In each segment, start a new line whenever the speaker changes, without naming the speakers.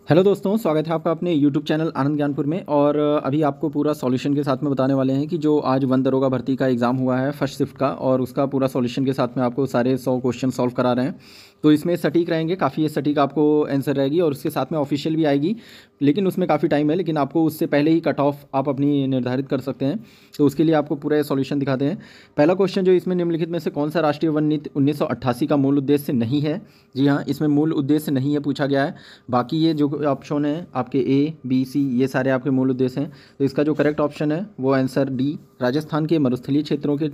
Hello दोस्तों, स्वागत है आपका अपने यूट्यूब चैनल आनंद ज्ञानपुर में। और अभी आपको पूरा सॉल्यूशन के साथ में बताने वाले हैं कि जो आज वन दरोगा भर्ती का एग्ज़ाम हुआ है फर्स्ट शिफ्ट का, और उसका पूरा सॉल्यूशन के साथ में आपको सारे 100 क्वेश्चन सॉल्व करा रहे हैं। तो इसमें सटीक रहेंगे, काफ़ी सटीक आपको आंसर रहेगी, और उसके साथ में ऑफिशियल भी आएगी, लेकिन उसमें काफ़ी टाइम है। लेकिन आपको उससे पहले ही कट ऑफ आप अपनी निर्धारित कर सकते हैं। तो उसके लिए आपको पूरा सॉल्यूशन दिखाते हैं। पहला क्वेश्चन जो इसमें निम्नलिखित में से कौन सा राष्ट्रीय वन नीति 1988 का मूल उद्देश्य नहीं है? जी हाँ, इसमें मूल उद्देश्य नहीं है पूछा गया है। बाकी ये जो ऑप्शन है आपके ए बी सी, ये सारे आपके मूल उद्देश्य हैं। तो इसका जो करेक्ट ऑप्शन है वो आंसर डी, राजस्थान के मरुस्थलीय क्षेत्रों के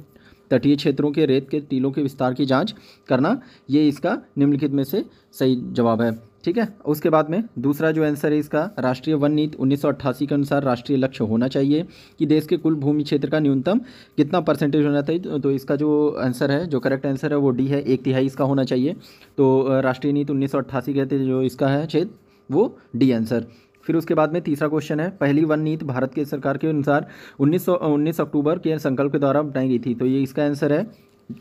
तटीय क्षेत्रों के रेत के टीलों के विस्तार की जांच करना, ये इसका निम्नलिखित में से सही जवाब है। ठीक है। उसके बाद में दूसरा जो आंसर है इसका, राष्ट्रीय वन नीति 1988 के अनुसार राष्ट्रीय लक्ष्य होना चाहिए कि देश के कुल भूमि क्षेत्र का न्यूनतम कितना परसेंटेज होना चाहिए। तो इसका जो आंसर है, जो करेक्ट आंसर है वो डी है, 1/3 इसका होना चाहिए। तो राष्ट्रीय नीति 1988 कहते हैं जो इसका है छेद, वो डी आंसर। फिर उसके बाद में तीसरा क्वेश्चन है, पहली वन नीति भारत के सरकार के अनुसार 19 अक्टूबर के संकल्प के द्वारा बनाई गई थी। तो ये इसका आंसर है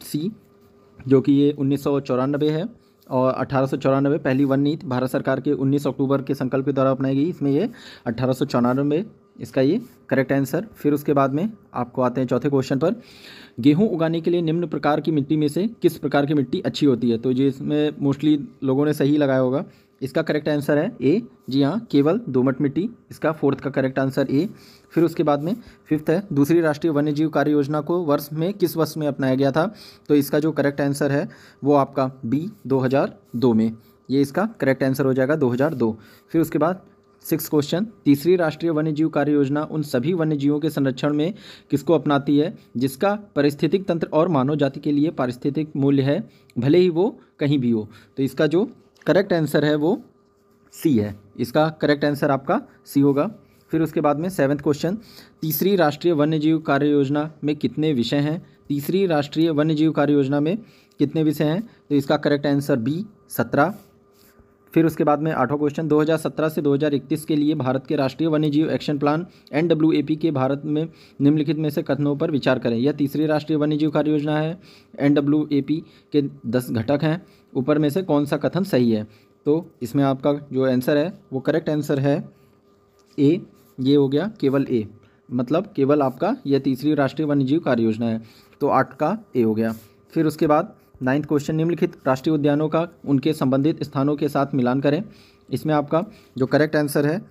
सी, जो कि ये 1994 है। और 1894 पहली वन नीति भारत सरकार के 19 अक्टूबर के संकल्प के द्वारा अपनाई गई, इसमें ये 1894 इसका ये करेक्ट आंसर। फिर उसके बाद में आपको आते हैं चौथे क्वेश्चन पर, गेहूं उगाने के लिए निम्न प्रकार की मिट्टी में से किस प्रकार की मिट्टी अच्छी होती है? तो ये इसमें मोस्टली लोगों ने सही लगाया होगा। इसका करेक्ट आंसर है ए, जी हाँ, केवल दोमट मिट्टी। इसका फोर्थ का करेक्ट आंसर ए। फिर उसके बाद में फिफ्थ है, दूसरी राष्ट्रीय वन्यजीव कार्य योजना को वर्ष में किस वर्ष में अपनाया गया था? तो इसका जो करेक्ट आंसर है वो आपका बी, 2002 में। ये इसका करेक्ट आंसर हो जाएगा 2002। फिर उसके बाद सिक्स क्वेश्चन, तीसरी राष्ट्रीय वन्यजीव कार्य योजना उन सभी वन्यजीवों के संरक्षण में किसको अपनाती है जिसका पारिस्थितिक तंत्र और मानव जाति के लिए पारिस्थितिक मूल्य है, भले ही वो कहीं भी हो? तो इसका जो करेक्ट आंसर है वो सी है। इसका करेक्ट आंसर आपका सी होगा। फिर उसके बाद में सेवन्थ क्वेश्चन, तीसरी राष्ट्रीय वन्यजीव कार्य योजना में कितने विषय हैं? तीसरी राष्ट्रीय वन्यजीव कार्य योजना में कितने विषय हैं? तो इसका करेक्ट आंसर बी, 17। फिर उसके बाद में आठवां क्वेश्चन, 2017 से 2031 के लिए भारत के राष्ट्रीय वन्यजीव एक्शन प्लान NWAP के भारत में निम्नलिखित में से कथनों पर विचार करें। यह तीसरी राष्ट्रीय वन्यजीव कार्य योजना है। NWAP के 10 घटक हैं, ऊपर में से कौन सा कथन सही है? तो इसमें आपका जो आंसर है वो करेक्ट आंसर है ए, ये हो गया केवल ए, मतलब केवल आपका यह तीसरी राष्ट्रीय वन्यजीव कार्य योजना है। तो 8 का ए हो गया। फिर उसके बाद नाइन्थ क्वेश्चन, निम्नलिखित राष्ट्रीय उद्यानों का उनके संबंधित स्थानों के साथ मिलान करें। इसमें आपका जो करेक्ट आंसर है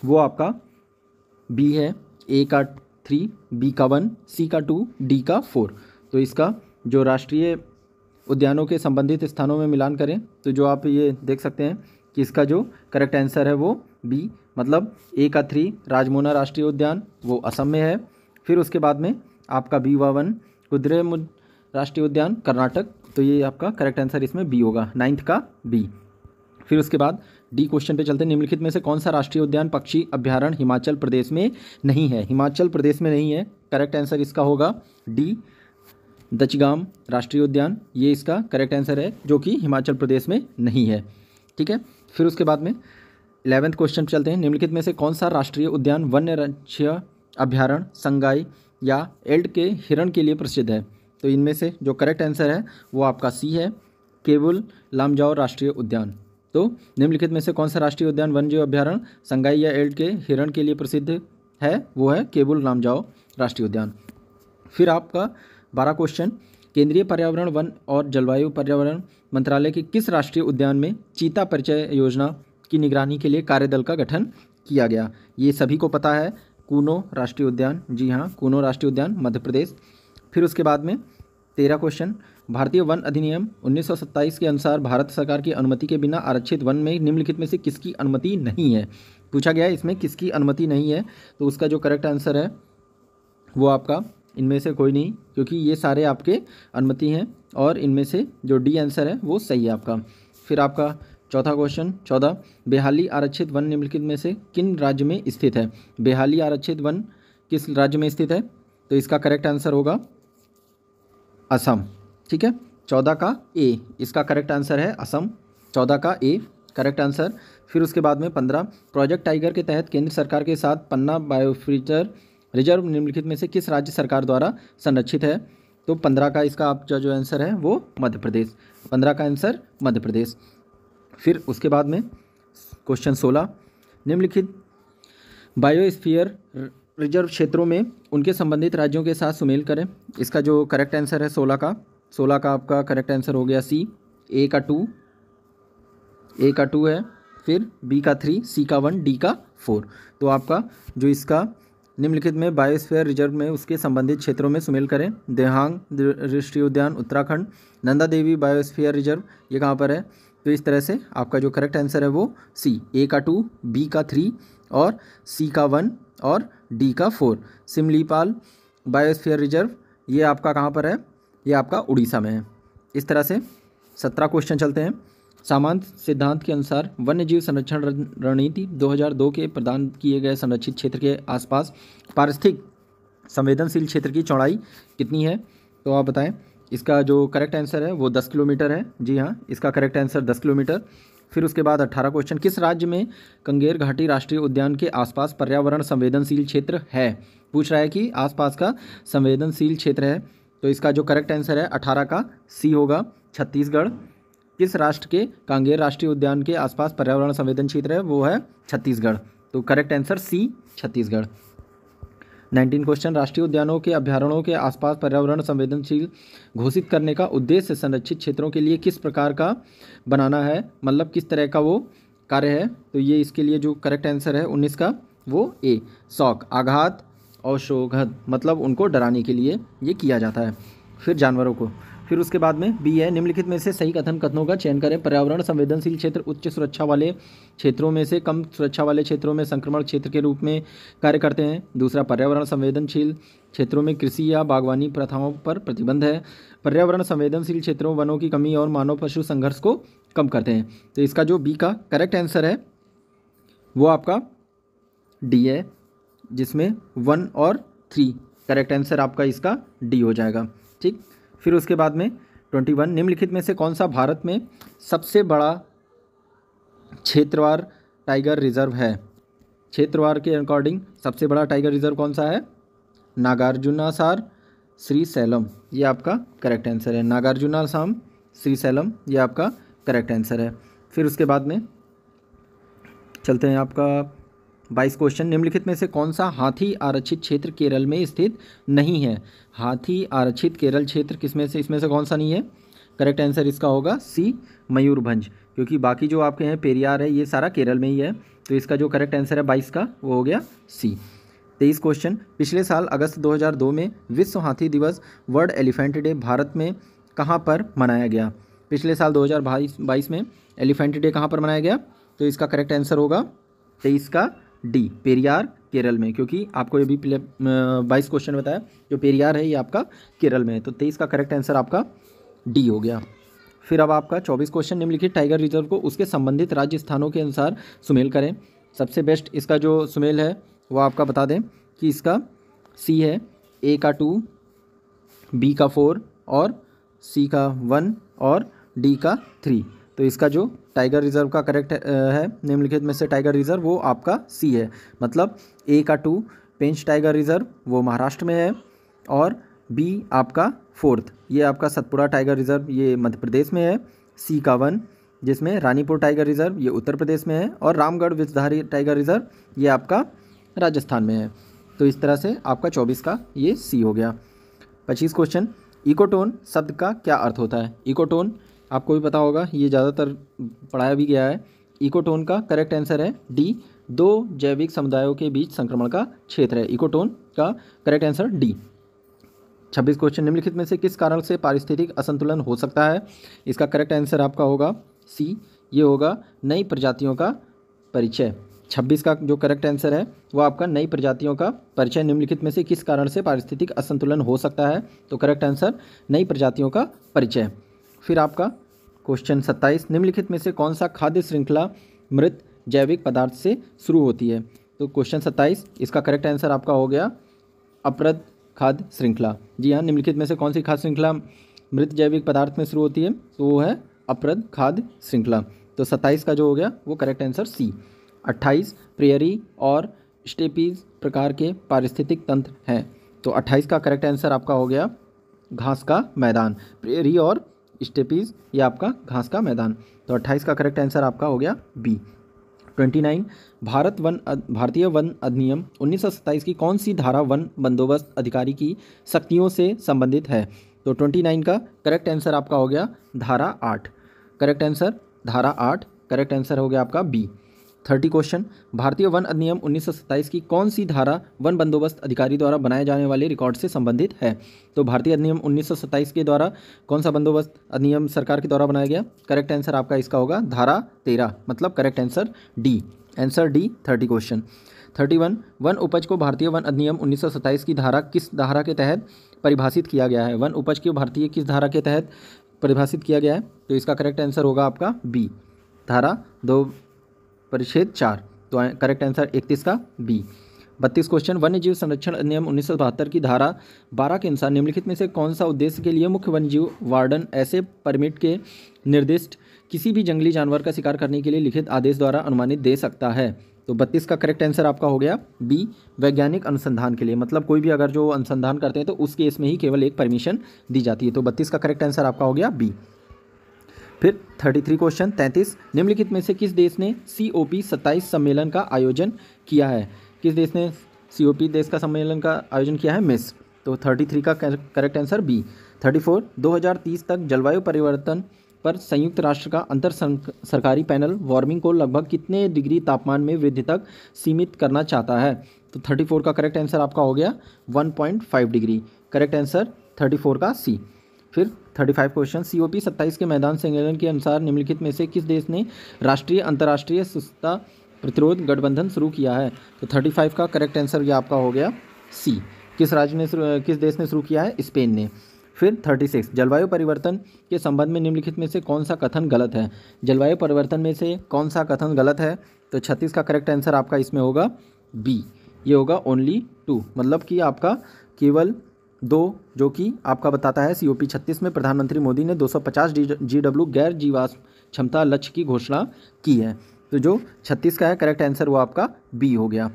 वो आपका बी है, ए का 3, बी का 1, सी का 2, डी का 4। तो इसका जो राष्ट्रीय उद्यानों के संबंधित स्थानों में मिलान करें, तो जो आप ये देख सकते हैं कि इसका जो करेक्ट आंसर है वो बी, मतलब ए का 3 राजमोना राष्ट्रीय उद्यान, वो असम में है। फिर उसके बाद में आपका बी वा 1 कुद्रेमुख राष्ट्रीय उद्यान, कर्नाटक। तो ये आपका करेक्ट आंसर इसमें बी होगा, नाइन्थ का बी। फिर उसके बाद डी क्वेश्चन पे चलते हैं, निम्नलिखित में से कौन सा राष्ट्रीय उद्यान पक्षी अभ्यारण्य हिमाचल प्रदेश में नहीं है? हिमाचल प्रदेश में नहीं है, करेक्ट आंसर इसका होगा डी, दचगाम राष्ट्रीय उद्यान। ये इसका करेक्ट आंसर है, जो कि हिमाचल प्रदेश में नहीं है। ठीक है। फिर उसके बाद में 11वें क्वेश्चन चलते हैं, निम्नलिखित में से कौन सा राष्ट्रीय उद्यान वन्य रक्षीय अभ्यारण्य संगाई या एल्ड के हिरण के लिए प्रसिद्ध है? तो इनमें से जो करेक्ट आंसर है वो आपका सी है, केबुल लामजाओ राष्ट्रीय उद्यान। तो निम्नलिखित में से कौन सा राष्ट्रीय उद्यान वन्यजीव अभ्यारण्य संगाई या एल्ड के हिरण के लिए प्रसिद्ध है? वो है केबुल लामजाओ राष्ट्रीय उद्यान। फिर आपका 12 क्वेश्चन, केंद्रीय पर्यावरण वन और जलवायु पर्यावरण मंत्रालय के किस राष्ट्रीय उद्यान में चीता परिचय योजना की निगरानी के लिए कार्यदल का गठन किया गया? ये सभी को पता है, कूनो राष्ट्रीय उद्यान। जी हाँ, कूनो राष्ट्रीय उद्यान मध्य प्रदेश। फिर उसके बाद में 13 क्वेश्चन, भारतीय वन अधिनियम 1927 के अनुसार भारत सरकार की अनुमति के बिना आरक्षित वन में निम्नलिखित में से किसकी अनुमति नहीं है? पूछा गया है इसमें किसकी अनुमति नहीं है। तो उसका जो करेक्ट आंसर है वो आपका इनमें से कोई नहीं, क्योंकि ये सारे आपके अनुमति हैं, और इनमें से जो डी आंसर है वो सही है आपका। फिर आपका चौथा क्वेश्चन 14, बेहाली आरक्षित वन निम्नलिखित में से किन राज्य में स्थित है? बेहाली आरक्षित वन किस राज्य में स्थित है? तो इसका करेक्ट आंसर होगा असम। ठीक है, 14 का ए इसका करेक्ट आंसर है, असम, 14 का ए करेक्ट आंसर। फिर उसके बाद में 15, प्रोजेक्ट टाइगर के तहत केंद्र सरकार के साथ पन्ना बायोस्फीयर रिजर्व निम्नलिखित में से किस राज्य सरकार द्वारा संरक्षित है? तो 15 का इसका आप जो आंसर है वो मध्य प्रदेश, 15 का आंसर मध्य प्रदेश। फिर उसके बाद में क्वेश्चन 16, निम्नलिखित बायोस्फीयर रिजर्व क्षेत्रों में उनके संबंधित राज्यों के साथ सुमेल करें। इसका जो करेक्ट आंसर है 16 का आपका करेक्ट आंसर हो गया सी। ए का 2 है, फिर बी का 3, सी का 1, डी का 4। तो आपका जो इसका निम्नलिखित में बायोस्फीयर रिजर्व में उसके संबंधित क्षेत्रों में सुमेल करें। देहांग राष्ट्रीय उद्यान उत्तराखंड, नंदा देवी बायोस्फीयर रिजर्व ये कहाँ पर है। तो इस तरह से आपका जो करेक्ट आंसर है वो सी। ए का 2, बी का 3 और सी का 1 और डी का 4। सिमलीपाल बायोस्फीयर रिजर्व ये आपका कहाँ पर है, ये आपका उड़ीसा में है। इस तरह से 17 क्वेश्चन चलते हैं। सामान्य सिद्धांत के अनुसार वन्यजीव संरक्षण रणनीति 2002 के प्रदान किए गए संरक्षित क्षेत्र के आसपास पारिस्थितिक संवेदनशील क्षेत्र की चौड़ाई कितनी है। तो आप बताएं। इसका जो करेक्ट आंसर है वो 10 किलोमीटर है। जी हाँ, इसका करेक्ट आंसर 10 किलोमीटर। फिर उसके बाद 18 क्वेश्चन, किस राज्य में कंगेर घाटी राष्ट्रीय उद्यान के आसपास पर्यावरण संवेदनशील क्षेत्र है। पूछ रहा है कि आसपास का संवेदनशील क्षेत्र है। तो इसका जो करेक्ट आंसर है 18 का सी होगा, छत्तीसगढ़। किस राष्ट्र के कांगेर राष्ट्रीय उद्यान के आसपास पर्यावरण संवेदन क्षेत्र है, वो है छत्तीसगढ़। तो correct answer C, Chhattisgarh. 19 question, राष्ट्रीय उद्यानों के अभ्यारण्यों के आसपास पर्यावरण संवेदनशील घोषित करने का उद्देश्य संरक्षित क्षेत्रों के लिए किस प्रकार का बनाना है, मतलब किस तरह का वो कार्य है। तो ये इसके लिए जो करेक्ट आंसर है 19 का वो ए, शौक, आघात और शोघत, मतलब उनको डराने के लिए ये किया जाता है। फिर जानवरों को। फिर उसके बाद में बी है, निम्नलिखित में से सही कथनों का चयन करें। पर्यावरण संवेदनशील क्षेत्र उच्च सुरक्षा वाले क्षेत्रों में से कम सुरक्षा वाले क्षेत्रों में संक्रमण क्षेत्र के रूप में कार्य करते हैं। दूसरा, पर्यावरण संवेदनशील क्षेत्रों में कृषि या बागवानी प्रथाओं पर प्रतिबंध है। पर्यावरण संवेदनशील क्षेत्रों वनों की कमी और मानव पशु संघर्ष को कम करते हैं। तो इसका जो बी का करेक्ट आंसर है वो आपका डी है, जिसमें 1 और 3 करेक्ट आंसर आपका इसका डी हो जाएगा। ठीक। फिर उसके बाद में 21, निम्नलिखित में से कौन सा भारत में सबसे बड़ा क्षेत्रवार टाइगर रिजर्व है। क्षेत्रवार के अकॉर्डिंग सबसे बड़ा टाइगर रिजर्व कौन सा है, नागार्जुनासार श्रीशैलम, ये आपका करेक्ट आंसर है। नागार्जुनासार श्रीशैलम ये आपका करेक्ट आंसर है। फिर उसके बाद में चलते हैं आपका 22 क्वेश्चन, निम्नलिखित में से कौन सा हाथी आरक्षित क्षेत्र केरल में स्थित नहीं है। हाथी आरक्षित केरल क्षेत्र किसमें से, इसमें से कौन सा नहीं है। करेक्ट आंसर इसका होगा सी, मयूरभंज, क्योंकि बाकी जो आपके हैं पेरियार है ये सारा केरल में ही है। तो इसका जो करेक्ट आंसर है 22 का वो हो गया सी। 23 क्वेश्चन, पिछले साल अगस्त 2002 में विश्व हाथी दिवस वर्ल्ड एलिफेंट डे भारत में कहाँ पर मनाया गया। पिछले साल 2022 में एलिफेंट डे कहाँ पर मनाया गया। तो इसका करेक्ट आंसर होगा 23 का डी, पेरियार केरल में, क्योंकि आपको ये भी 22 क्वेश्चन बताया जो पेरियार है ये आपका केरल में है। तो 23 का करेक्ट आंसर आपका डी हो गया। फिर अब आपका 24 क्वेश्चन, निम्नलिखित टाइगर रिजर्व को उसके संबंधित राज्य स्थानों के अनुसार सुमेल करें। सबसे बेस्ट इसका जो सुमेल है वो आपका बता दें कि इसका सी है, ए का 2, बी का 4 और सी का 1 और डी का 3। तो इसका जो टाइगर रिजर्व का करेक्ट है निम्नलिखित में से टाइगर रिजर्व वो आपका सी है। मतलब ए का 2 पेंच टाइगर रिजर्व वो महाराष्ट्र में है और बी आपका 4th ये आपका सतपुड़ा टाइगर रिजर्व ये मध्य प्रदेश में है। सी का 1 जिसमें रानीपुर टाइगर रिजर्व ये उत्तर प्रदेश में है और रामगढ़ विषधारी टाइगर रिजर्व ये आपका राजस्थान में है। तो इस तरह से आपका 24 का ये सी हो गया। 25 क्वेश्चन, इकोटोन शब्द का क्या अर्थ होता है। इकोटोन आपको भी पता होगा, ये ज़्यादातर पढ़ाया भी गया है। इकोटोन का करेक्ट आंसर है डी, 2 जैविक समुदायों के बीच संक्रमण का क्षेत्र है। इकोटोन का करेक्ट आंसर डी। 26 क्वेश्चन, निम्नलिखित में से किस कारण से पारिस्थितिक असंतुलन हो सकता है। इसका करेक्ट आंसर आपका होगा सी, ये होगा नई प्रजातियों का परिचय। 26 का जो करेक्ट आंसर है वो आपका नई प्रजातियों का परिचय। निम्नलिखित में से किस कारण से पारिस्थितिक असंतुलन हो सकता है। तो करेक्ट आंसर नई प्रजातियों का परिचय। फिर आपका क्वेश्चन 27, निम्नलिखित में से कौन सा खाद्य श्रृंखला मृत जैविक पदार्थ से शुरू होती है। तो क्वेश्चन 27 इसका करेक्ट आंसर आपका हो गया अप्रद खाद्य श्रृंखला। जी हाँ, निम्नलिखित में से कौन सी खाद्य श्रृंखला मृत जैविक पदार्थ में शुरू होती है, तो वो है अप्रद खाद्य श्रृंखला। तो 27 का जो हो गया वो करेक्ट आंसर सी। 28 प्रेयरी और स्टेपीज प्रकार के पारिस्थितिक तंत्र हैं। तो 28 का करेक्ट आंसर आपका हो गया घास का मैदान। प्रेयरी और स्टेपीज ये आपका घास का मैदान। तो 28 का करेक्ट आंसर आपका हो गया बी। 29 भारतीय वन अधिनियम 1927 की कौन सी धारा वन बंदोबस्त अधिकारी की शक्तियों से संबंधित है? तो 29 का करेक्ट आंसर आपका हो गया धारा 8। करेक्ट आंसर धारा 8, करेक्ट आंसर हो गया आपका बी। 30 क्वेश्चन, भारतीय वन अधिनियम 1927 की कौन सी धारा वन बंदोबस्त अधिकारी द्वारा बनाए जाने वाले रिकॉर्ड से संबंधित है? तो भारतीय अधिनियम 1927 के द्वारा कौन सा बंदोबस्त अधिनियम सरकार के द्वारा बनाया गया? करेक्ट आंसर आपका इसका होगा धारा 13, मतलब correct answer D. Answer D 30 question. 31 one उपज को भारतीय वन अधिनियम 1927 की धारा किस धारा के तहत परिभाषित किया गया है? वन उपज को भारतीय किस धारा के तहत परिभाषित किया गया है? तो इसका करेक्ट आंसर होगा आपका बी, धारा 2 परिच्छेद 4। तो करेक्ट आंसर 31 का बी। 32 क्वेश्चन, वन्य जीव संरक्षण अधिनियम 1972 की धारा 12 के अनुसार निम्नलिखित में से कौन सा उद्देश्य के लिए मुख्य वन्य जीव वार्डन ऐसे परमिट के निर्दिष्ट किसी भी जंगली जानवर का शिकार करने के लिए लिखित आदेश द्वारा अनुमानित दे सकता है? तो 32 का करेक्ट आंसर आपका हो गया बी, वैज्ञानिक अनुसंधान के लिए, मतलब कोई भी अगर जो अनुसंधान करते हैं तो उस केस में ही केवल एक परमिशन दी जाती है। तो 32 का करेक्ट आंसर आपका हो गया बी। फिर 33 क्वेश्चन, 33 निम्नलिखित में से किस देश ने COP 27 सम्मेलन का आयोजन किया है? किस देश ने COP देश का सम्मेलन का आयोजन किया है? मिस्र। तो 33 का करेक्ट आंसर बी। 34 2030 तक जलवायु परिवर्तन पर संयुक्त राष्ट्र का अंतर सरकारी पैनल वार्मिंग को लगभग कितने डिग्री तापमान में वृद्धि तक सीमित करना चाहता है? तो 34 का करेक्ट आंसर आपका हो गया 1.5 डिग्री। करेक्ट आंसर 34 का सी। फिर 35 क्वेश्चन, COP 27 के मैदान सम्मेलन के अनुसार निम्नलिखित में से किस देश ने राष्ट्रीय अंतर्राष्ट्रीय सुस्तता प्रतिरोध गठबंधन शुरू किया है? तो 35 का करेक्ट आंसर ये आपका हो गया सी। किस देश ने शुरू किया है? स्पेन ने। फिर 36 जलवायु परिवर्तन के संबंध में निम्नलिखित में से कौन सा कथन गलत है? जलवायु परिवर्तन में से कौन सा कथन गलत है? तो 36 का करेक्ट आंसर आपका इसमें होगा बी, ये होगा ओनली 2, मतलब कि आपका केवल 2, जो कि आपका बताता है COP 36 में प्रधानमंत्री मोदी ने 250 GW गैर जीवाश्म क्षमता लक्ष्य की घोषणा की है। तो जो 36 का है करेक्ट आंसर वो आपका बी हो गया।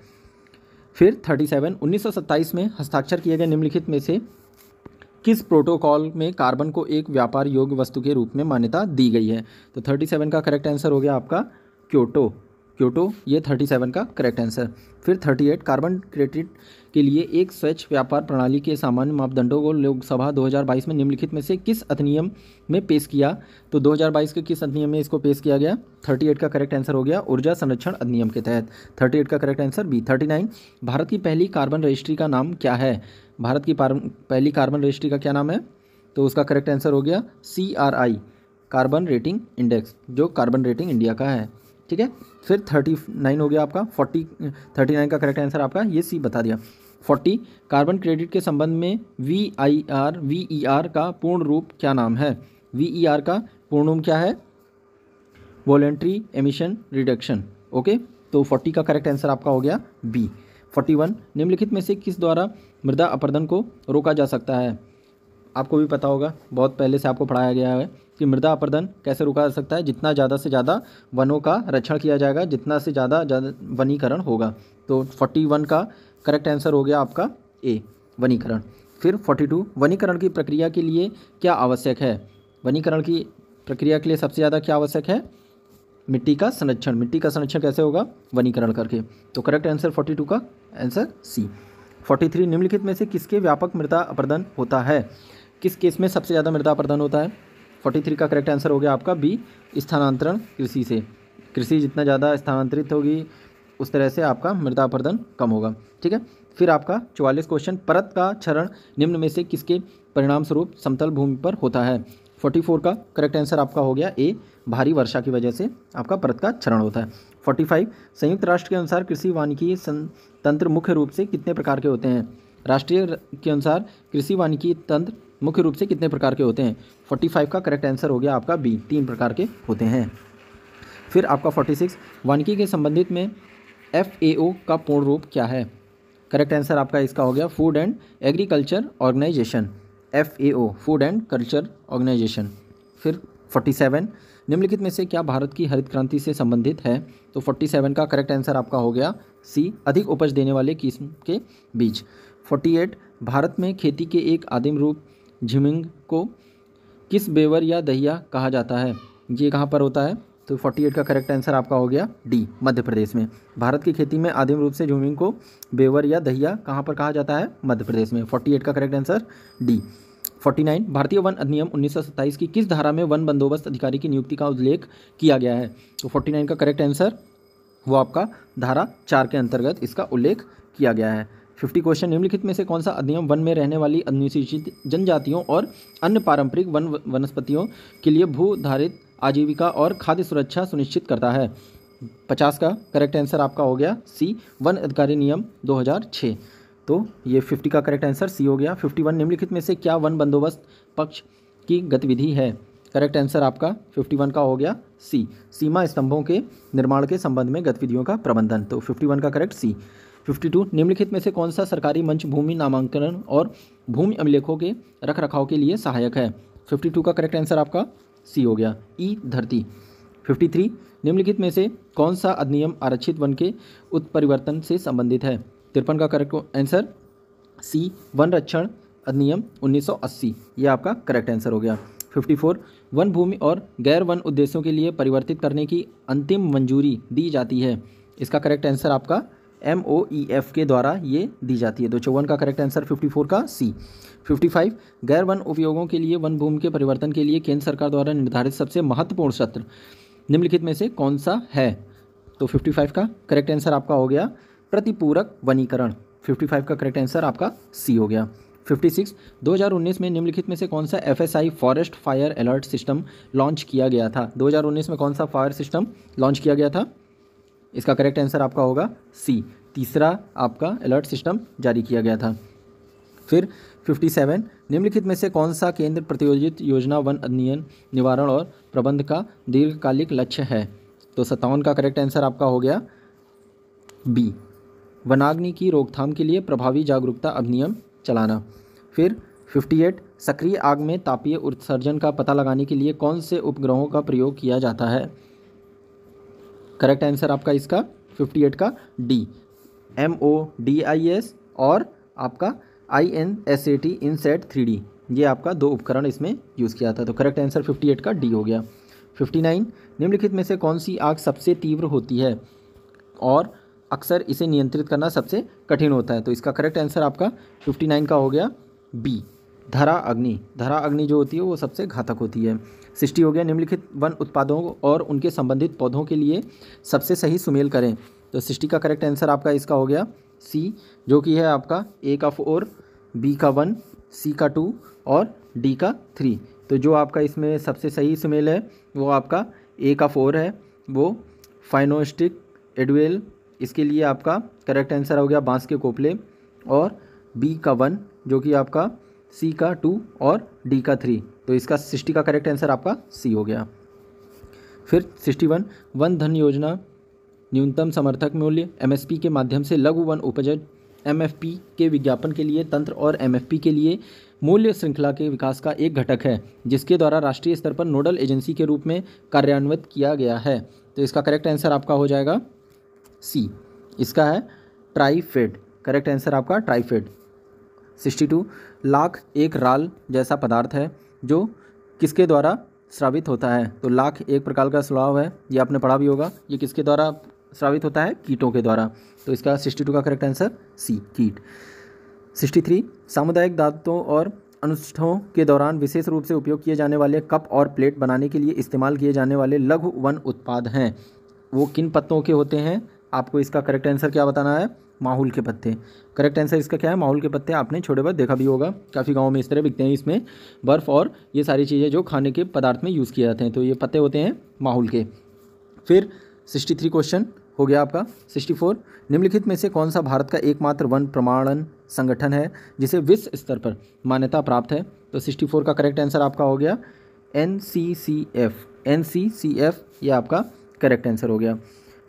फिर 37 1927 में हस्ताक्षर किए गए निम्नलिखित में से किस प्रोटोकॉल में कार्बन को एक व्यापार योग्य वस्तु के रूप में मान्यता दी गई है? तो 37 का करेक्ट आंसर हो गया आपका क्योटो, ये 37 का करेक्ट आंसर। फिर 38 कार्बन क्रेडिट के लिए एक स्वच्छ व्यापार प्रणाली के सामान्य मापदंडों को लोकसभा 2022 में निम्नलिखित में से किस अधिनियम में पेश किया? तो 2022 के किस अधिनियम में इसको पेश किया गया? 38 का करेक्ट आंसर हो गया ऊर्जा संरक्षण अधिनियम के तहत। 38 का करेक्ट आंसर बी। 39 भारत की पहली कार्बन रजिस्ट्री का नाम क्या है? भारत की पहली कार्बन रजिस्ट्री का क्या नाम है? तो उसका करेक्ट आंसर हो गया CRI, कार्बन रेटिंग इंडेक्स, जो कार्बन रेटिंग इंडिया का है। ठीक है। फिर 39 हो गया आपका 39 का करेक्ट आंसर आपका ये सी बता दिया। 40 कार्बन क्रेडिट के संबंध में VER का पूर्ण रूप क्या नाम है? VER का पूर्ण रूप क्या है? Voluntary emission reduction. ओके, तो 40 का करेक्ट आंसर आपका हो गया बी। 41 निम्नलिखित में से किस द्वारा मृदा अपरदन को रोका जा सकता है? आपको भी पता होगा, बहुत पहले से आपको पढ़ाया गया है कि मृदा अपरदन कैसे रोका जा सकता है। जितना ज़्यादा से ज़्यादा वनों का रक्षण किया जाएगा, जितना से ज़्यादा वनीकरण होगा। तो 41 का करेक्ट आंसर हो गया आपका ए, वनीकरण। फिर 42 वनीकरण की प्रक्रिया के लिए क्या आवश्यक है? वनीकरण की प्रक्रिया के लिए सबसे ज़्यादा क्या आवश्यक है? मिट्टी का संरक्षण। मिट्टी का संरक्षण कैसे होगा? वनीकरण करके। तो करेक्ट आंसर 42 का आंसर सी। 43 निम्नलिखित में से किसके व्यापक मृदा अपरदन होता है? किस केस में सबसे ज़्यादा मृदा अपरदन होता है? 43 का करेक्ट आंसर हो गया आपका बी, स्थानांतरण कृषि से। कृषि जितना ज़्यादा स्थानांतरित होगी उस तरह से आपका मृदा अपरदन कम होगा। ठीक है। फिर आपका 44 क्वेश्चन, परत का क्षरण निम्न में से किसके परिणाम स्वरूप समतल भूमि पर होता है? 44 का करेक्ट आंसर आपका हो गया ए, भारी वर्षा की वजह से आपका परत का क्षरण होता है। 45 संयुक्त राष्ट्र के अनुसार कृषि वानिकी तंत्र मुख्य रूप से कितने प्रकार के होते हैं? राष्ट्रीय के अनुसार कृषि वानिकी तंत्र मुख्य रूप से कितने प्रकार के होते हैं? 45 का करेक्ट आंसर हो गया आपका बी, 3 प्रकार के होते हैं। फिर आपका 46 वानिकी के संबंधित में FAO का पूर्ण रूप क्या है? करेक्ट आंसर आपका इसका हो गया food and agriculture organisation, FAO, food and culture organisation. फिर 47 निम्नलिखित में से क्या भारत की हरित क्रांति से संबंधित है? तो 47 का करेक्ट आंसर आपका हो गया सी, अधिक उपज देने वाले किस्म के बीज। 48 भारत में खेती के एक आदिम रूप झिमिंग को किस बेवर या दहिया कहा जाता है? ये कहाँ पर होता है? तो 48 का करेक्ट आंसर आपका हो गया डी, मध्य प्रदेश में। भारत की खेती में आदिम रूप से जमीन को बेवर या दहिया कहाँ पर कहा जाता है? मध्य प्रदेश में। 48 का करेक्ट आंसर डी। 49 भारतीय वन अधिनियम 1927 की किस धारा में वन बंदोबस्त अधिकारी की नियुक्ति का उल्लेख किया गया है? तो 49 का करेक्ट आंसर वो आपका धारा 4 के अंतर्गत इसका उल्लेख किया गया है। 50 क्वेश्चन, निम्नलिखित में से कौन सा अधिनियम वन में रहने वाली अनुसूचित जनजातियों और अन्य पारंपरिक वनस्पतियों के लिए भूधारित आजीविका और खाद्य सुरक्षा सुनिश्चित करता है? 50 का करेक्ट आंसर आपका हो गया सी, वन अधिकारी नियम 2006। तो ये 50 का करेक्ट आंसर सी हो गया। 51 निम्नलिखित में से क्या वन बंदोबस्त पक्ष की गतिविधि है? करेक्ट आंसर आपका 51 का हो गया सी, सीमा स्तंभों के निर्माण के संबंध में गतिविधियों का प्रबंधन। तो 51 का करेक्ट सी। 52 निम्नलिखित में से कौन सा सरकारी मंच भूमि नामांकन और भूमि अभिलेखों के रखरखाव के लिए सहायक है? 52 का करेक्ट आंसर आपका सी हो गया, ई धरती। 53 निम्नलिखित में से कौन सा अधिनियम आरक्षित वन के उत्परिवर्तन से संबंधित है? 53 का करेक्ट आंसर सी, वन रक्षण अधिनियम 1980, ये आपका करेक्ट आंसर हो गया। 54 वन भूमि और गैर वन उद्देश्यों के लिए परिवर्तित करने की अंतिम मंजूरी दी जाती है? इसका करेक्ट आंसर आपका MOEF के द्वारा ये दी जाती है। तो 54 का करेक्ट आंसर 54 का सी। 55 गैर वन उपयोगों के लिए वन भूमि के परिवर्तन के लिए केंद्र सरकार द्वारा निर्धारित सबसे महत्वपूर्ण सत्र निम्नलिखित में से कौन सा है? तो 55 का करेक्ट आंसर आपका हो गया प्रतिपूरक वनीकरण। 55 का करेक्ट आंसर आपका सी हो गया। 56 2019 में निम्नलिखित में से कौन सा FSI forest fire alert system launch किया गया था? 2019 में कौन सा फायर सिस्टम लॉन्च किया गया था? इसका करेक्ट आंसर आपका होगा सी, तीसरा आपका अलर्ट सिस्टम जारी किया गया था। फिर 57 निम्नलिखित में से कौन सा केंद्र प्रायोजित योजना वन अधिनियम निवारण और प्रबंध का दीर्घकालिक लक्ष्य है? तो 57 का करेक्ट आंसर आपका हो गया बी, वनाग्नि की रोकथाम के लिए प्रभावी जागरूकता अधिनियम चलाना। फिर 58 सक्रिय आग में तापीय उत्सर्जन का पता लगाने के लिए कौन से उपग्रहों का प्रयोग किया जाता है? करेक्ट आंसर आपका इसका 58 का डी, MODIS और आपका INSAT इनसैट 3D, ये आपका दो उपकरण इसमें यूज़ किया था। तो करेक्ट आंसर 58 का डी हो गया। 59 निम्नलिखित में से कौन सी आग सबसे तीव्र होती है और अक्सर इसे नियंत्रित करना सबसे कठिन होता है? तो इसका करेक्ट आंसर आपका 59 का हो गया बी, धरा अग्नि। धरा अग्नि जो होती है वो सबसे घातक होती है। 60 हो गया निम्नलिखित वन उत्पादों और उनके संबंधित पौधों के लिए सबसे सही सुमेल करें? तो 60 का करेक्ट आंसर आपका इसका हो गया सी, जो कि है आपका ए का 4, बी का 1, सी का 2 और डी का 3। तो जो आपका इसमें सबसे सही सुमेल है वो आपका ए का 4 है, वो फाइनोस्टिक एडवेल, इसके लिए आपका करेक्ट आंसर हो गया बांस के कोपले, और बी का 1 जो कि आपका सी का 2 और डी का 3। तो इसका 60 का करेक्ट आंसर आपका सी हो गया। फिर 61 वन धन योजना न्यूनतम समर्थक मूल्य MSP के माध्यम से लघु वन उपज MFP के विज्ञापन के लिए तंत्र और MFP के लिए मूल्य श्रृंखला के विकास का एक घटक है, जिसके द्वारा राष्ट्रीय स्तर पर नोडल एजेंसी के रूप में कार्यान्वित किया गया है। तो इसका करेक्ट आंसर आपका हो जाएगा सी, इसका है ट्राइफेड। करेक्ट आंसर आपका ट्राइफेड। 62 लाख एक राल जैसा पदार्थ है जो किसके द्वारा स्रावित होता है? तो लाख एक प्रकार का स्राव है, ये आपने पढ़ा भी होगा। ये किसके द्वारा स्रावित होता है? कीटों के द्वारा। तो इसका 62 का करेक्ट आंसर सी, कीट। 63 सामुदायिक दावतों और अनुष्ठानों के दौरान विशेष रूप से उपयोग किए जाने वाले कप और प्लेट बनाने के लिए इस्तेमाल किए जाने वाले लघु वन उत्पाद हैं, वो किन पत्तों के होते हैं? आपको इसका करेक्ट आंसर क्या बताना है? माहुल के पत्ते। करेक्ट आंसर इसका क्या है? माहुल के पत्ते। आपने छोटे बहुत देखा भी होगा, काफ़ी गाँव में इस तरह बिकते हैं। इसमें बर्फ़ और ये सारी चीज़ें जो खाने के पदार्थ में यूज़ किए जाते हैं, तो ये पत्ते होते हैं माहुल के। फिर 63 क्वेश्चन हो गया आपका। 64 निम्नलिखित में से कौन सा भारत का एकमात्र वन प्रमाणन संगठन है जिसे विश्व स्तर पर मान्यता प्राप्त है? तो 64 का करेक्ट आंसर आपका हो गया NCCF। NCCF ये आपका करेक्ट आंसर हो गया।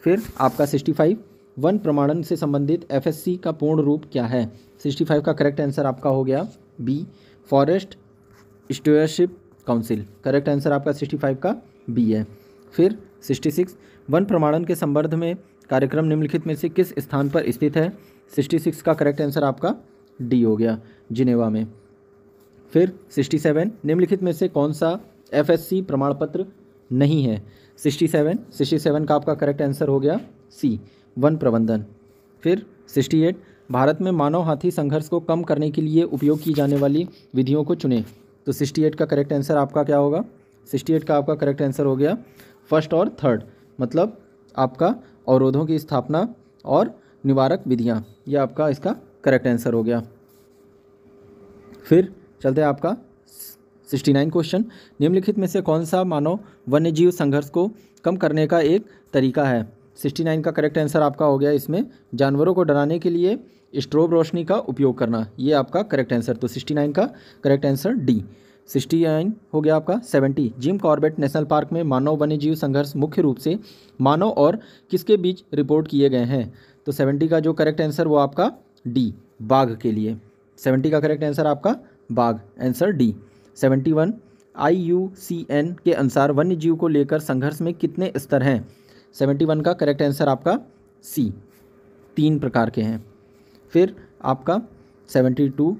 फिर आपका 65 वन प्रमाणन से संबंधित FSC का पूर्ण रूप क्या है? 65 का करेक्ट आंसर आपका हो गया B, forest stewardship council. Correct answer आपका 65 का बी है। फिर 66 वन प्रमाणन के संबंध में कार्यक्रम निम्नलिखित में से किस स्थान पर स्थित है? 66 का करेक्ट आंसर आपका डी हो गया, जिनेवा में। फिर 67 निम्नलिखित में से कौन सा FSC प्रमाण पत्र नहीं है? 67 का आपका करेक्ट आंसर हो गया सी, वन प्रबंधन। फिर 68, भारत में मानव हाथी संघर्ष को कम करने के लिए उपयोग की जाने वाली विधियों को चुनें। तो 68 का करेक्ट आंसर आपका क्या होगा? 68 का आपका करेक्ट आंसर हो गया फर्स्ट और थर्ड, मतलब आपका अवरोधों की स्थापना और निवारक विधियाँ, ये आपका इसका करेक्ट आंसर हो गया। फिर चलते हैं आपका 69 क्वेश्चन, निम्नलिखित में से कौन सा मानव वन्यजीव संघर्ष को कम करने का एक तरीका है? 69 का करेक्ट आंसर आपका हो गया इसमें जानवरों को डराने के लिए स्ट्रोब रोशनी का उपयोग करना, ये आपका करेक्ट आंसर। तो 69 का करेक्ट आंसर डी। 69 हो गया आपका 70, जिम कॉर्बेट नेशनल पार्क में मानव वन्यजीव संघर्ष मुख्य रूप से मानव और किसके बीच रिपोर्ट किए गए हैं? तो 70 का जो करेक्ट आंसर वो आपका डी, बाघ के लिए। 70 का करेक्ट आंसर आपका बाघ, आंसर डी। 71, IUCN के अनुसार वन्य जीव को लेकर संघर्ष में कितने स्तर हैं? 71 का करेक्ट आंसर आपका सी, 3 प्रकार के हैं। फिर आपका 72,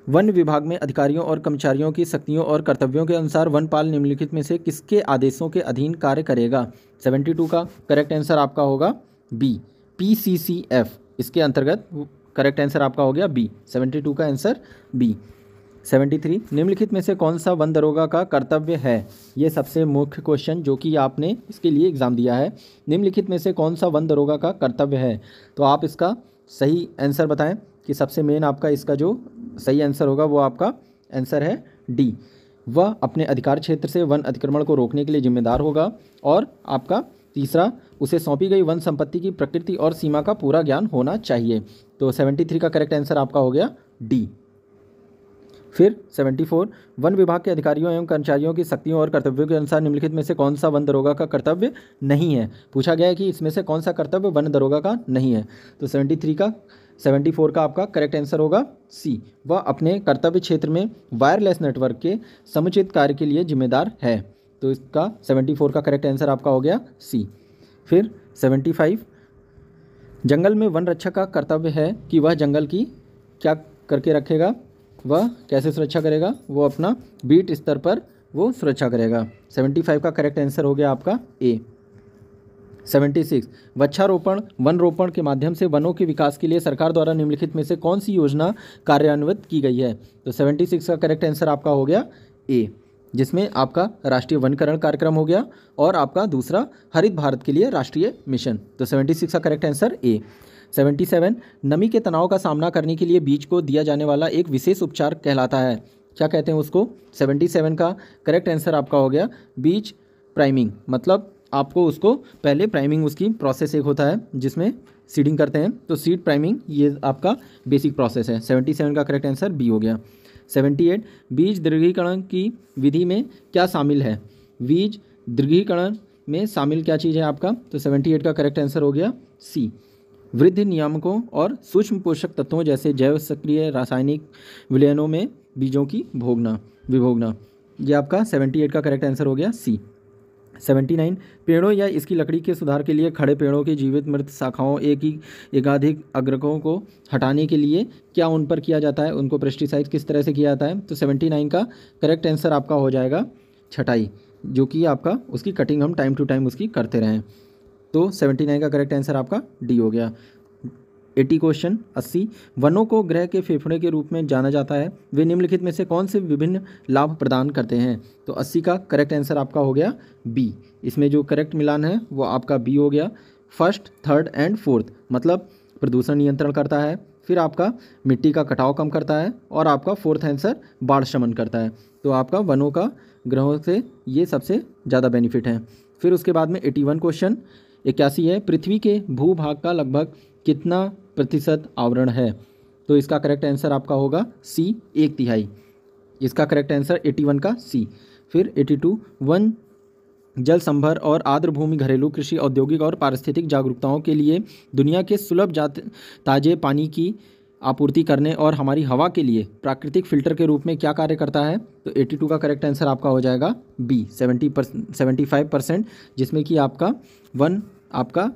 वन विभाग में अधिकारियों और कर्मचारियों की शक्तियों और कर्तव्यों के अनुसार वनपाल निम्नलिखित में से किसके आदेशों के अधीन कार्य करेगा? 72 का करेक्ट आंसर आपका होगा बी, PCCF, इसके अंतर्गत करेक्ट आंसर आपका हो गया बी, 72 का आंसर बी। 73, निम्नलिखित में से कौन सा वन दरोगा का कर्तव्य है? ये सबसे मुख्य क्वेश्चन जो कि आपने इसके लिए एग्ज़ाम दिया है। निम्नलिखित में से कौन सा वन दरोगा का कर्तव्य है? तो आप इसका सही आंसर बताएं कि सबसे मेन आपका इसका जो सही आंसर होगा वो आपका आंसर है डी, वह अपने अधिकार क्षेत्र से वन अतिक्रमण को रोकने के लिए जिम्मेदार होगा। और आपका तीसरा, उसे सौंपी गई वन संपत्ति की प्रकृति और सीमा का पूरा ज्ञान होना चाहिए। तो 73 का करेक्ट आंसर आपका हो गया डी। फिर 74, वन विभाग के अधिकारियों एवं कर्मचारियों की शक्तियों और कर्तव्यों के अनुसार निम्नलिखित में से कौन सा वन दरोगा का कर्तव्य नहीं है? पूछा गया है कि इसमें से कौन सा कर्तव्य वन दरोगा का नहीं है। तो 74 का आपका करेक्ट आंसर होगा सी, वह अपने कर्तव्य क्षेत्र में वायरलेस नेटवर्क के समुचित कार्य के लिए जिम्मेदार है। तो इसका 74 का करेक्ट आंसर आपका हो गया सी। फिर 75, जंगल में वन रक्षक का कर्तव्य है कि वह जंगल की क्या करके रखेगा? वह कैसे सुरक्षा करेगा? वो अपना बीट स्तर पर वो सुरक्षा करेगा। 75 का करेक्ट आंसर हो गया आपका ए। 76, वृक्षारोपण वन रोपण के माध्यम से वनों के विकास के लिए सरकार द्वारा निम्नलिखित में से कौन सी योजना कार्यान्वित की गई है? तो 76 का करेक्ट आंसर आपका हो गया ए, जिसमें आपका राष्ट्रीय वनीकरण कार्यक्रम हो गया और आपका दूसरा हरित भारत के लिए राष्ट्रीय मिशन। तो 76 का करेक्ट आंसर ए। 77, नमी के तनाव का सामना करने के लिए बीज को दिया जाने वाला एक विशेष उपचार कहलाता है, क्या कहते हैं उसको? 77 का करेक्ट आंसर आपका हो गया बीज प्राइमिंग, मतलब आपको उसको पहले प्राइमिंग, उसकी प्रोसेस एक होता है जिसमें सीडिंग करते हैं, तो सीड प्राइमिंग ये आपका बेसिक प्रोसेस है। 77 का करेक्ट आंसर बी हो गया। 78, बीज दृढ़ीकरण की विधि में क्या शामिल है? बीज दृढ़ीकरण में शामिल क्या चीज़ है आपका? तो 78 का करेक्ट आंसर हो गया सी, वृद्धि नियामकों और सूक्ष्म पोषक तत्वों जैसे जैव सक्रिय रासायनिक विलयनों में बीजों की विभोगना, ये आपका 78 का करेक्ट आंसर हो गया सी। 79, पेड़ों या इसकी लकड़ी के सुधार के लिए खड़े पेड़ों की जीवित मृत शाखाओं एकाधिक अग्रकों को हटाने के लिए क्या उन पर किया जाता है? उनको पेस्टिसाइड किस तरह से किया जाता है? तो 79 का करेक्ट आंसर आपका हो जाएगा छटाई, जो कि आपका उसकी कटिंग हम टाइम टू टाइम उसकी करते रहें। तो 79 का करेक्ट आंसर आपका डी हो गया। 80 क्वेश्चन 80, वनों को ग्रह के फेफड़े के रूप में जाना जाता है, वे निम्नलिखित में से कौन से विभिन्न लाभ प्रदान करते हैं? तो 80 का करेक्ट आंसर आपका हो गया बी, इसमें जो करेक्ट मिलान है वो आपका बी हो गया। फर्स्ट, थर्ड एंड फोर्थ, मतलब प्रदूषण नियंत्रण करता है, फिर आपका मिट्टी का कटाव कम करता है और आपका फोर्थ आंसर बाढ़ शमन करता है। तो आपका वनों का ग्रहों से ये सबसे ज़्यादा बेनिफिट है। फिर उसके बाद में 81 क्वेश्चन 81 है, पृथ्वी के भूभाग का लगभग कितना प्रतिशत आवरण है? तो इसका करेक्ट आंसर आपका होगा सी, 1/3। इसका करेक्ट आंसर 81 का सी। फिर 82, वन जल संभर और आर्द्र भूमि घरेलू कृषि औद्योगिक और पारिस्थितिक जागरूकताओं के लिए दुनिया के सुलभ ताजे पानी की आपूर्ति करने और हमारी हवा के लिए प्राकृतिक फिल्टर के रूप में क्या कार्य करता है? तो 82 का करेक्ट आंसर आपका हो जाएगा बी, 75%, जिसमें कि आपका वन आपका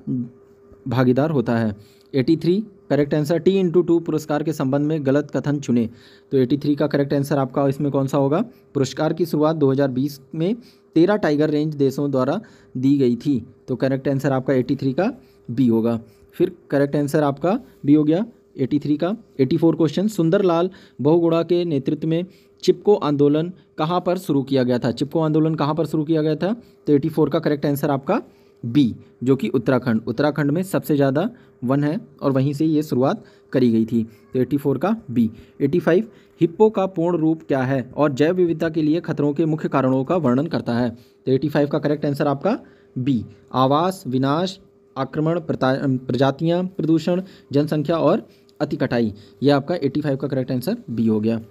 भागीदार होता है। 83 करेक्ट आंसर, T/2 पुरस्कार के संबंध में गलत कथन चुने। तो 83 का करेक्ट आंसर आपका इसमें कौन सा होगा? पुरस्कार की शुरुआत 2020 में 13 टाइगर रेंज देशों द्वारा दी गई थी। तो करेक्ट आंसर आपका 83 का बी होगा। फिर करेक्ट आंसर आपका बी हो गया 83 का। 84 क्वेश्चन, सुंदरलाल बहुगुणा के नेतृत्व में चिपको आंदोलन कहाँ पर शुरू किया गया था? चिपको आंदोलन कहाँ पर शुरू किया गया था? तो 84 का करेक्ट आंसर आपका बी, जो कि उत्तराखंड में सबसे ज़्यादा वन है और वहीं से ये शुरुआत करी गई थी। तो 84 का बी। 85, हिप्पो का पूर्ण रूप क्या है और जैव विविधता के लिए खतरों के मुख्य कारणों का वर्णन करता है? तो 85 का करेक्ट आंसर आपका बी, आवास, विनाश, आक्रमण, प्रजातियां, प्रदूषण, जनसंख्या और अति कटाई। ये आपका 85 का करेक्ट आंसर बी हो गया।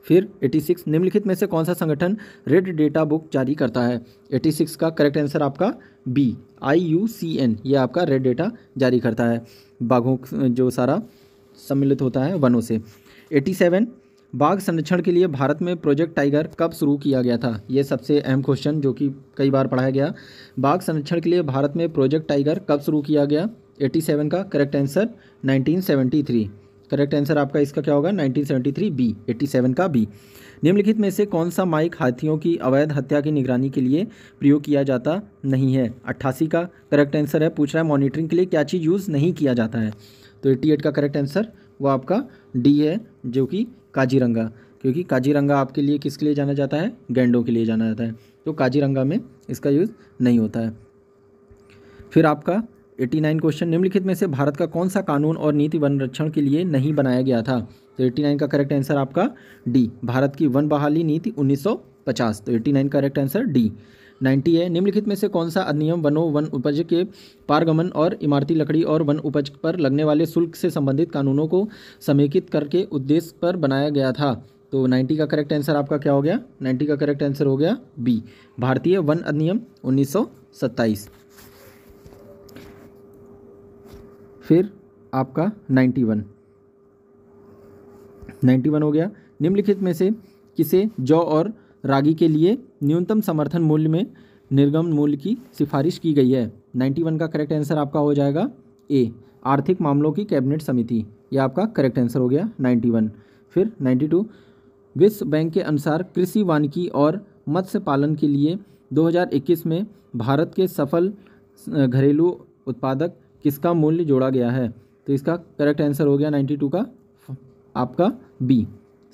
फिर 86, निम्नलिखित में से कौन सा संगठन रेड डेटा बुक जारी करता है? 86 का करेक्ट आंसर आपका बी, IUCN, ये आपका रेड डेटा जारी करता है, बाघों जो सारा सम्मिलित होता है वनों से। 87, बाघ संरक्षण के लिए भारत में प्रोजेक्ट टाइगर कब शुरू किया गया था? ये सबसे अहम क्वेश्चन जो कि कई बार पढ़ाया गया। बाघ संरक्षण के लिए भारत में प्रोजेक्ट टाइगर कब शुरू किया गया? 87 का करेक्ट आंसर 1973। करेक्ट आंसर आपका इसका क्या होगा? 1973 बी, 87 का बी। निम्नलिखित में से कौन सा माइक हाथियों की अवैध हत्या की निगरानी के लिए प्रयोग किया जाता नहीं है? 88 का करेक्ट आंसर है। पूछ रहा है मॉनिटरिंग के लिए क्या चीज़ यूज़ नहीं किया जाता है? तो 88 का करेक्ट आंसर वो आपका डी है, जो कि काजीरंगा, क्योंकि काजीरंगा आपके लिए किसके लिए जाना जाता है? गैंडों के लिए जाना जाता है। तो काजीरंगा में इसका यूज़ नहीं होता है। फिर आपका 89 क्वेश्चन, निम्नलिखित में से भारत का कौन सा कानून और नीति वन रक्षण के लिए नहीं बनाया गया था? तो 89 का करेक्ट आंसर आपका डी, भारत की वन बहाली नीति 1950। तो 89 करेक्ट आंसर डी। 90 है, निम्नलिखित में से कौन सा अधिनियम वनों, वन उपज के पारगमन और इमारती लकड़ी और वन उपज पर लगने वाले शुल्क से संबंधित कानूनों को समेकित करके उद्देश्य पर बनाया गया था? तो 90 का करेक्ट आंसर आपका क्या हो गया? 90 का करेक्ट आंसर हो गया बी, भारतीय वन अधिनियम 1927। फिर आपका 91 हो गया, निम्नलिखित में से किसे जौ और रागी के लिए न्यूनतम समर्थन मूल्य में निर्गम मूल्य की सिफारिश की गई है? 91 का करेक्ट आंसर आपका हो जाएगा ए, आर्थिक मामलों की कैबिनेट समिति। यह आपका करेक्ट आंसर हो गया 91। फिर 92, विश्व बैंक के अनुसार कृषि वानिकी और मत्स्य पालन के लिए 2021 में भारत के सफल घरेलू उत्पादक किसका मूल्य जोड़ा गया है? तो इसका करेक्ट आंसर हो गया 92 का आपका बी,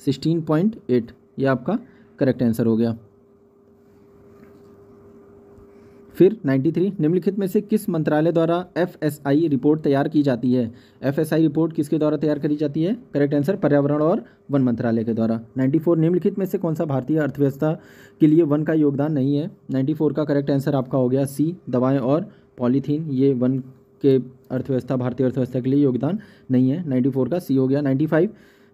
16.8। यह आपका करेक्ट आंसर हो गया। फिर 93, निम्नलिखित में से किस मंत्रालय द्वारा FSI रिपोर्ट तैयार की जाती है? FSI रिपोर्ट किसके द्वारा तैयार करी जाती है? करेक्ट आंसर पर्यावरण और वन मंत्रालय के द्वारा। 94, निम्नलिखित में से कौन सा भारतीय अर्थव्यवस्था के लिए वन का योगदान नहीं है? 94 का करेक्ट आंसर आपका हो गया सी, दवाएं और पॉलीथीन, ये वन के अर्थव्यवस्था, भारतीय अर्थव्यवस्था के लिए योगदान नहीं है। 94 का सी हो गया। 95,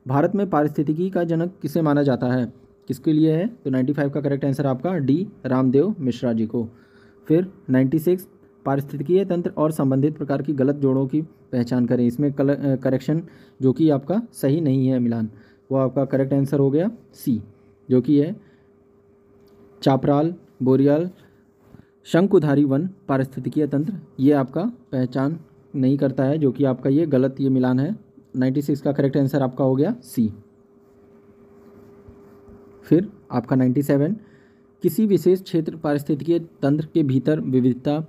भारत में पारिस्थितिकी का जनक किसे माना जाता है? किसके लिए है? तो 95 का करेक्ट आंसर आपका डी, रामदेव मिश्रा जी को। फिर 96, पारिस्थितिकीय तंत्र और संबंधित प्रकार की गलत जोड़ों की पहचान करें। इसमें करेक्शन जो कि आपका सही नहीं है मिलान, वो आपका करेक्ट आंसर हो गया सी, जो कि है चापराल, बोरियाल, शंकुधारी वन पारिस्थितिकीय तंत्र, ये आपका पहचान नहीं करता है, जो कि आपका ये गलत ये मिलान है। 96 का करेक्ट आंसर आपका हो गया सी। फिर आपका 97, किसी विशेष क्षेत्र पारिस्थितिकीय तंत्र के भीतर विविधता,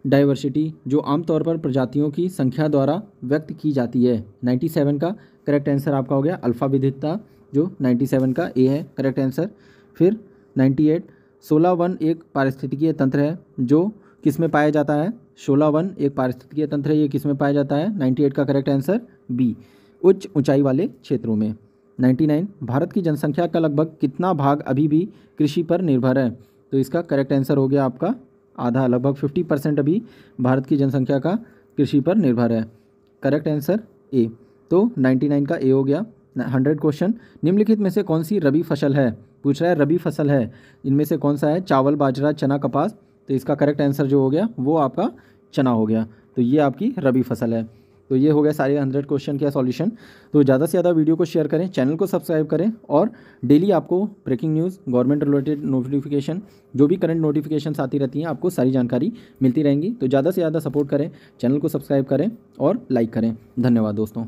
डाइवर्सिटी, जो आमतौर पर प्रजातियों की संख्या द्वारा व्यक्त की जाती है। 97 का करेक्ट आंसर आपका हो गया अल्फा विविधता, जो 97 का ए है करेक्ट आंसर। फिर 98, 16 वन एक पारिस्थितिकीय तंत्र है जो किस में पाया जाता है? 16 वन एक पारिस्थितिकीय तंत्र है, ये किस में पाया जाता है? 98 का करेक्ट आंसर बी, उच्च ऊंचाई वाले क्षेत्रों में। 99, भारत की जनसंख्या का लगभग कितना भाग अभी भी कृषि पर निर्भर है? तो इसका करेक्ट आंसर हो गया आपका आधा, लगभग 50% अभी भारत की जनसंख्या का कृषि पर निर्भर है। करेक्ट आंसर ए, तो 99 का ए हो गया। 100 क्वेश्चन, निम्नलिखित में से कौन सी रबी फसल है? पूछ रहा है रबी फसल है, इनमें से कौन सा है? चावल, बाजरा, चना, कपास। तो इसका करेक्ट आंसर जो हो गया वो आपका चना हो गया। तो ये आपकी रबी फसल है। तो ये हो गया सारे 100 क्वेश्चन का सॉल्यूशन। तो ज़्यादा से ज़्यादा वीडियो को शेयर करें, चैनल को सब्सक्राइब करें और डेली आपको breaking news, government related notification, जो भी करंट नोटिफिकेशन आती रहती हैं, आपको सारी जानकारी मिलती रहेंगी। तो ज़्यादा से ज़्यादा सपोर्ट करें, चैनल को सब्सक्राइब करें और लाइक करें। धन्यवाद दोस्तों।